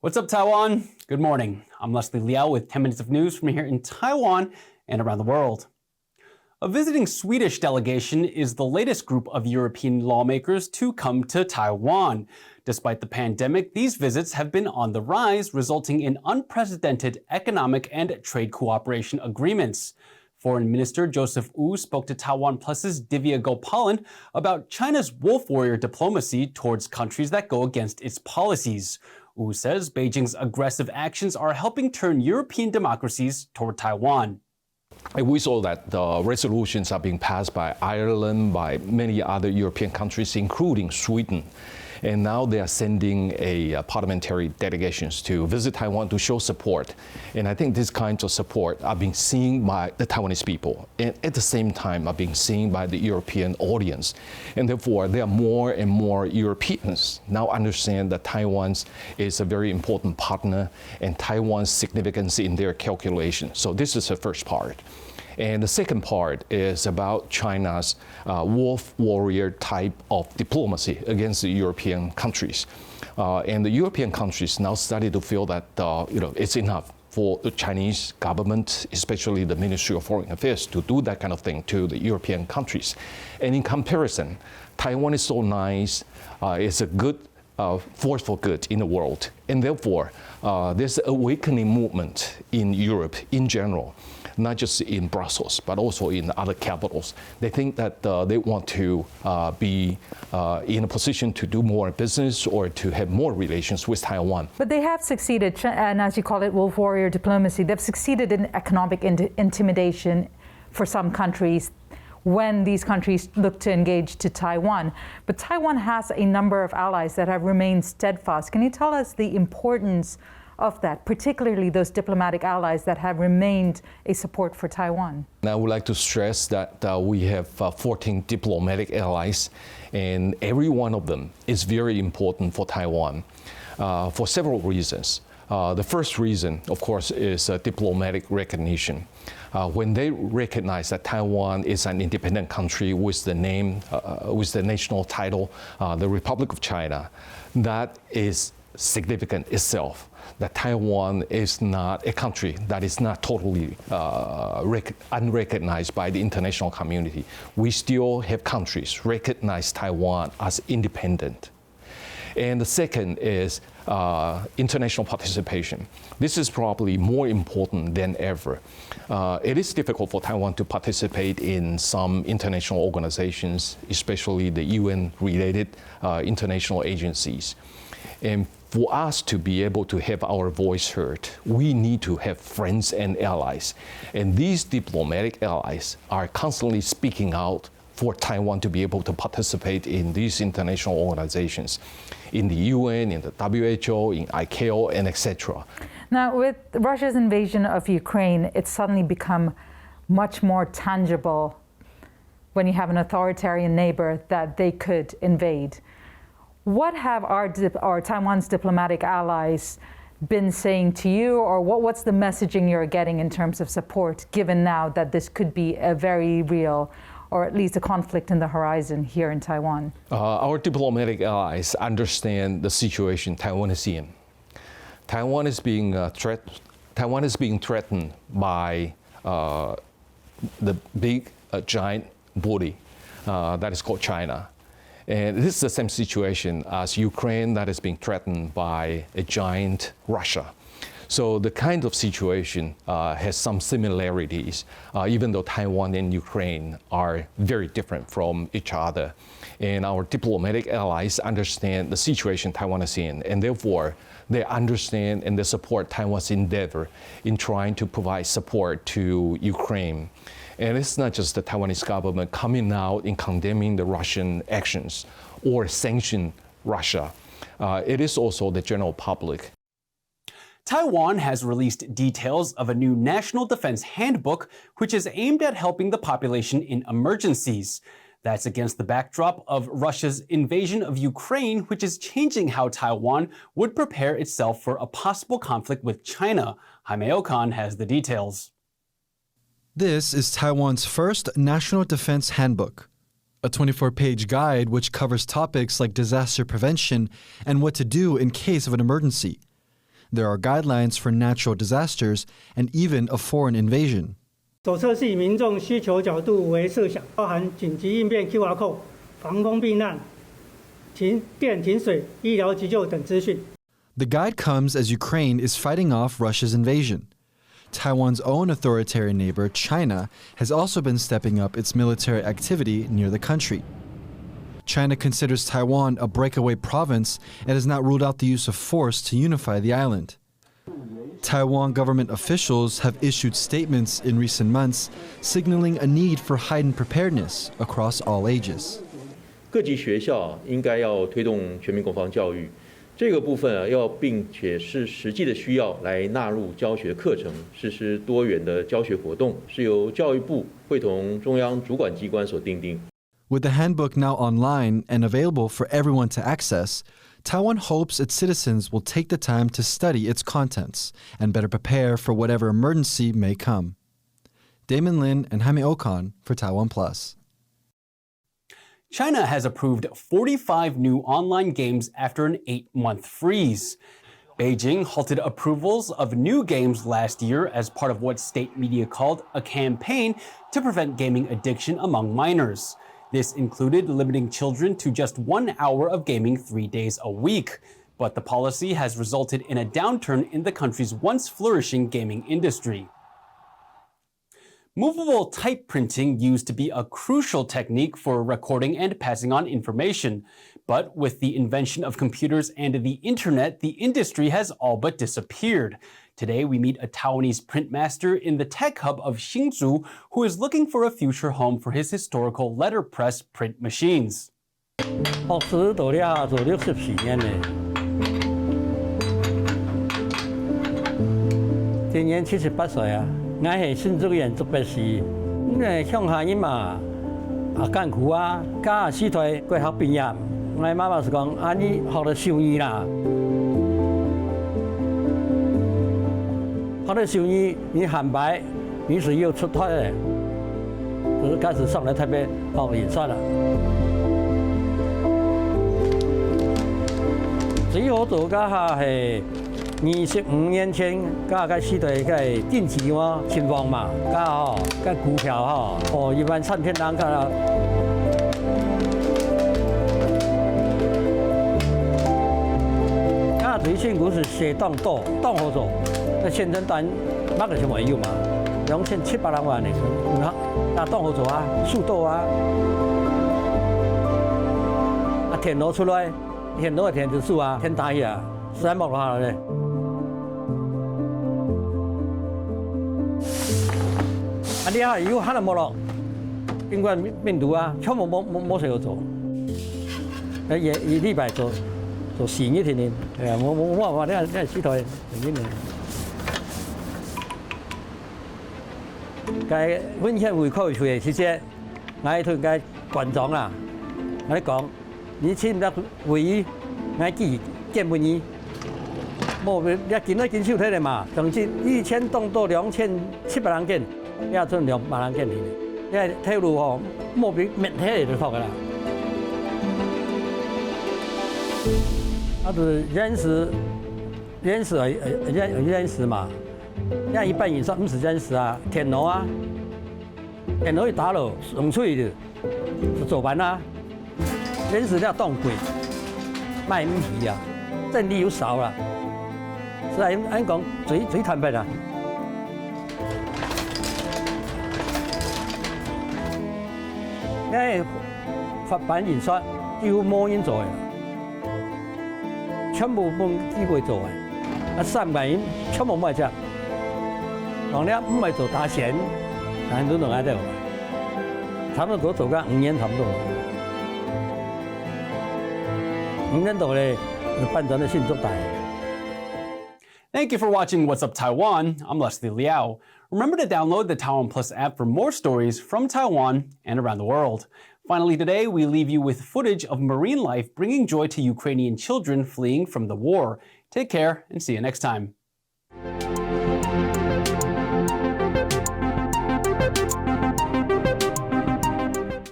What's up, Taiwan? Good morning. I'm Leslie Liao with 10 minutes of news from here in Taiwan and around the world. A visiting Swedish delegation is the latest group of European lawmakers to come to Taiwan. Despite the pandemic, these visits have been on the rise, resulting in unprecedented economic and trade cooperation agreements. Foreign Minister Joseph Wu spoke to TaiwanPlus's Divya Gopalan about China's wolf warrior diplomacy towards countries that go against its policies. Wu says Beijing's aggressive actions are helping turn European democracies toward Taiwan. We saw that the resolutions are being passed by Ireland, by many other European countries, including Sweden. And now they are sending parliamentary delegations to visit Taiwan to show support. And I think these kinds of support are being seen by the Taiwanese people, and at the same time are being seen by the European audience. And therefore, there are more and more Europeans now understand that Taiwan is a very important partner and Taiwan's significance in their calculation. So this is the first part. And the second part is about China's wolf warrior type of diplomacy against the European countries. And the European countries now started to feel that it's enough for the Chinese government, especially the Ministry of Foreign Affairs, to do that kind of thing to the European countries. And in comparison, Taiwan is so nice, it's a good force for good in the world. And therefore, there's an awakening movement in Europe in general, not just in Brussels, but also in other capitals. They think that they want to be in a position to do more business or to have more relations with Taiwan. But they have succeeded, and as you call it, wolf warrior diplomacy, they've succeeded in economic intimidation for some countries when these countries look to engage to Taiwan. But Taiwan has a number of allies that have remained steadfast. Can you tell us the importance of that, particularly those diplomatic allies that have remained a support for Taiwan? I would like to stress that we have 14 diplomatic allies, and every one of them is very important for Taiwan for several reasons. The first reason, of course, is diplomatic recognition. When they recognize that Taiwan is an independent country with the name, with the national title, the Republic of China, that is significant itself. That Taiwan is not a country that is not totally unrecognized by the international community. We still have countries recognize Taiwan as independent. And the second is international participation. This is probably more important than ever. It is difficult for Taiwan to participate in some international organizations, especially the UN-related international agencies. And for us to be able to have our voice heard, we need to have friends and allies. And these diplomatic allies are constantly speaking out for Taiwan to be able to participate in these international organizations, in the UN, in the WHO, in ICAO, and etc. Now, with Russia's invasion of Ukraine, it's suddenly become much more tangible when you have an authoritarian neighbor that they could invade. What have our Taiwan's diplomatic allies been saying to you, or what's the messaging you're getting in terms of support, given now that this could be a very real, or at least a conflict in the horizon here in Taiwan? Our diplomatic allies understand the situation Taiwan is in. Taiwan is being threatened by the big giant bully that is called China. And this is the same situation as Ukraine that is being threatened by a giant Russia. So the kind of situation has some similarities, even though Taiwan and Ukraine are very different from each other. And our diplomatic allies understand the situation Taiwan is in, and therefore they understand and they support Taiwan's endeavor in trying to provide support to Ukraine. And it's not just the Taiwanese government coming out in condemning the Russian actions or sanction Russia. It is also the general public. Taiwan has released details of a new National Defense Handbook, which is aimed at helping the population in emergencies. That's against the backdrop of Russia's invasion of Ukraine, which is changing how Taiwan would prepare itself for a possible conflict with China. Jaime Okan has the details. This is Taiwan's first National Defense Handbook, a 24-page guide which covers topics like disaster prevention and what to do in case of an emergency. There are guidelines for natural disasters and even a foreign invasion. 手册是以民众需求角度为设想，包含紧急应变 QR code、防空避难、停电停水、医疗急救等资讯。 The guide comes as Ukraine is fighting off Russia's invasion. Taiwan's own authoritarian neighbor, China, has also been stepping up its military activity near the country. China considers Taiwan a breakaway province and has not ruled out the use of force to unify the island. Taiwan government officials have issued statements in recent months signaling a need for heightened preparedness across all ages. 各级学校应该要推动全民国防教育，这个部分要并且是实际的需要来纳入教学课程，实施多元的教学活动，是由教育部会同中央主管机关所订定。 With the handbook now online and available for everyone to access, Taiwan hopes its citizens will take the time to study its contents and better prepare for whatever emergency may come. Damon Lin and Jaime Okan for TaiwanPlus. China has approved 45 new online games after an 8-month freeze. Beijing halted approvals of new games last year as part of what state media called a campaign to prevent gaming addiction among minors. This included limiting children to just 1 hour of gaming 3 days a week. But the policy has resulted in a downturn in the country's once flourishing gaming industry. Movable type printing used to be a crucial technique for recording and passing on information. But with the invention of computers and the internet, the industry has all but disappeared. Today, we meet a Taiwanese printmaster in the tech hub of Hsinchu who is looking for a future home for his historical letterpress print machines. 学师做了做64年嘞，今年78岁啊。我是新竹县竹北市，因为乡下人嘛，艰苦啊，甲四岁过学毕业，我妈妈是讲啊，你学了收医啦。 他的生意，你喊白，你是又出台的，就是开始上来台北报演算了。最好做噶下是25年前，噶个时代个电子嘛情况嘛，噶吼，噶股票吼，哦，一般唱片人噶。噶最辛苦是写档多，档好做。 那现在单那个是没有嘛，2700万的，那档好做啊，速度啊，填挪出来，填挪填指数啊，填大去啊，实在冇落下来嘞。你啊，有喊了冇咯？新冠病毒啊，全部冇谁好做，一礼拜做4日天天，哎呀，我话你系四台，真嘅。 该温县会考出的是这，我同该馆长啊，我讲，你请唔得会议，我记见不你，冇你见都见手睇嚟嘛，总之1000栋到2700人见，也做2万人见嚟，因为铁路吼冇比面体嚟就错噶啦，就是认识嘛。 那一般以上不是认识啊，天楼啊，天楼一打了，用出去就做完啦。认识了当贵，卖唔起啊，阵地又少了，是按讲最坦白啦。因为发版印刷几乎冇人做嘅，全部冇机会做嘅，啊3万人全部冇只。 人咧唔係做打線，但係都能喺度，差唔多做緊5年差唔多，5年度咧辦咗啲新竹大。Thank you for watching What's Up Taiwan. I'm Leslie Liao. Remember to download the TaiwanPlus app for more stories from Taiwan and around the world. Finally today, we leave you with footage of marine life bringing joy to Ukrainian children fleeing from the war. Take care and see you next time.